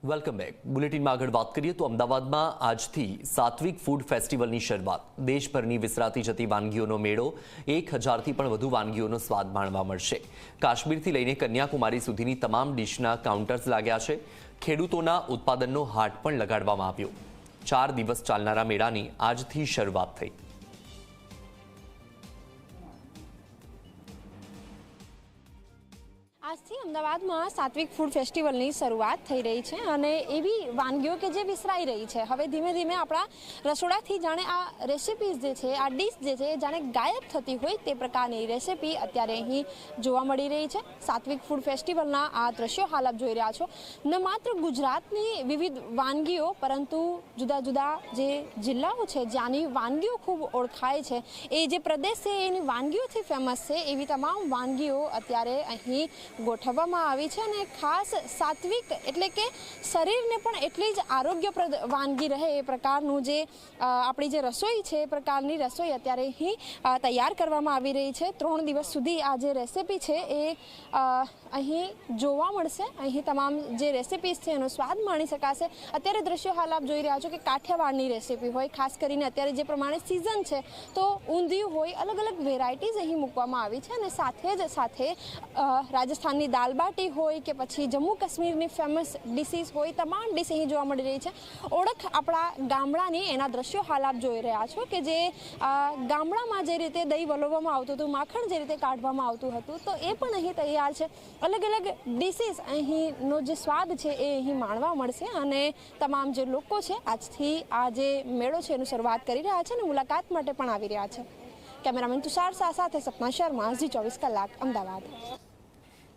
Welcome back. બુલેટિનમાં આગળ વાત કરીએ તો અમદાવાદમાં આજથી સાત્વિક ફૂડ ફેસ્ટિવલની શરૂઆત. દેશભરની વિસરાતી જતી વાનગીઓનો મેળો. 1000થી પણ વધુ વાનગીઓનો સ્વાદ માણવા મળશે. કાશ્મીરથી લઈને કન્યાકુમારી સુધીની તમામ ડિશના કાઉન્ટર્સ લાગ્યા છે. ખેડૂતોના ઉત્પાદનનો હાટ પણ લગાડવામાં આવ્યો. 4 દિવસ ચાલનારા મેળાની આજથી શરૂઆત થઈ. આજથી અમદાવાદમાં સાત્વિક ફૂડ ફેસ્ટિવલની શરૂઆત થઈ રહી છે અને એવી વાનગીઓ કે જે વિસરાઈ રહી છે. હવે ધીમે ધીમે આપણા રસોડાથી જાણે આ રેસિપીઝ જે છે, આ ડીશ જે છે, જાણે ગાયબ થતી હોય તે પ્રકારની રેસિપી અત્યારે અહીં જોવા મળી રહી છે. સાત્વિક ફૂડ ફેસ્ટિવલના આ દ્રશ્યો હાલ આપ જોઈ રહ્યા છો. ન માત્ર ગુજરાતની વિવિધ વાનગીઓ, પરંતુ જુદા જુદા જે જિલ્લાઓ છે જ્યાંની વાનગીઓ ખૂબ ઓળખાય છે, એ જે પ્રદેશ છે એની વાનગીઓથી ફેમસ છે, એવી તમામ વાનગીઓ અત્યારે અહીં ગોઠવવામાં આવી છે. અને ખાસ સાત્વિક એટલે કે શરીરને પણ એટલી જ આરોગ્યપ્રદ વાનગી રહે એ પ્રકારનું જે આપણી જે રસોઈ છે એ પ્રકારની રસોઈ અત્યારે અહીં તૈયાર કરવામાં આવી રહી છે. 3 દિવસ સુધી આ જે રેસિપી છે એ અહીં જોવા મળશે. અહીં તમામ જે રેસિપીઝ છે એનો સ્વાદ માણી શકાશે. અત્યારે દ્રશ્યો હાલ આપ જોઈ રહ્યા છો કે કાઠિયાવાડની રેસિપી હોય, ખાસ કરીને અત્યારે જે પ્રમાણે સિઝન છે તો ઊંધિયું હોય, અલગ અલગ વેરાયટીઝ અહીં મૂકવામાં આવી છે. અને સાથે રાજસ્થાનની દાલ બાટી હોય કે પછી જમ્મુ કાશ્મીરની ફેમસ ડિશિસ હોય, તમામ ડિશ અહીં જોવા મળી રહી છે. ઓળખ આપણા ગામડાની એના દ્રશ્યો હાલ આપ જોઈ રહ્યા છો કે જે ગામડામાં જે રીતે દહીં વલોવવામાં આવતું હતું, માખણ જે રીતે કાઢવામાં આવતું હતું, તો એ પણ અહીં તૈયાર છે. અલગ અલગ ડિશિસ અહીંનો જે સ્વાદ છે એ અહીં માણવા મળશે. અને તમામ જે લોકો છે આજથી આ જે મેળો છે એનું શરૂઆત કરી રહ્યા છે અને મુલાકાત માટે પણ આવી રહ્યા છે. કેમેરામેન તુષાર શાહ સાથે સપના શર્મા, ઝી 24 કલાક, અમદાવાદ.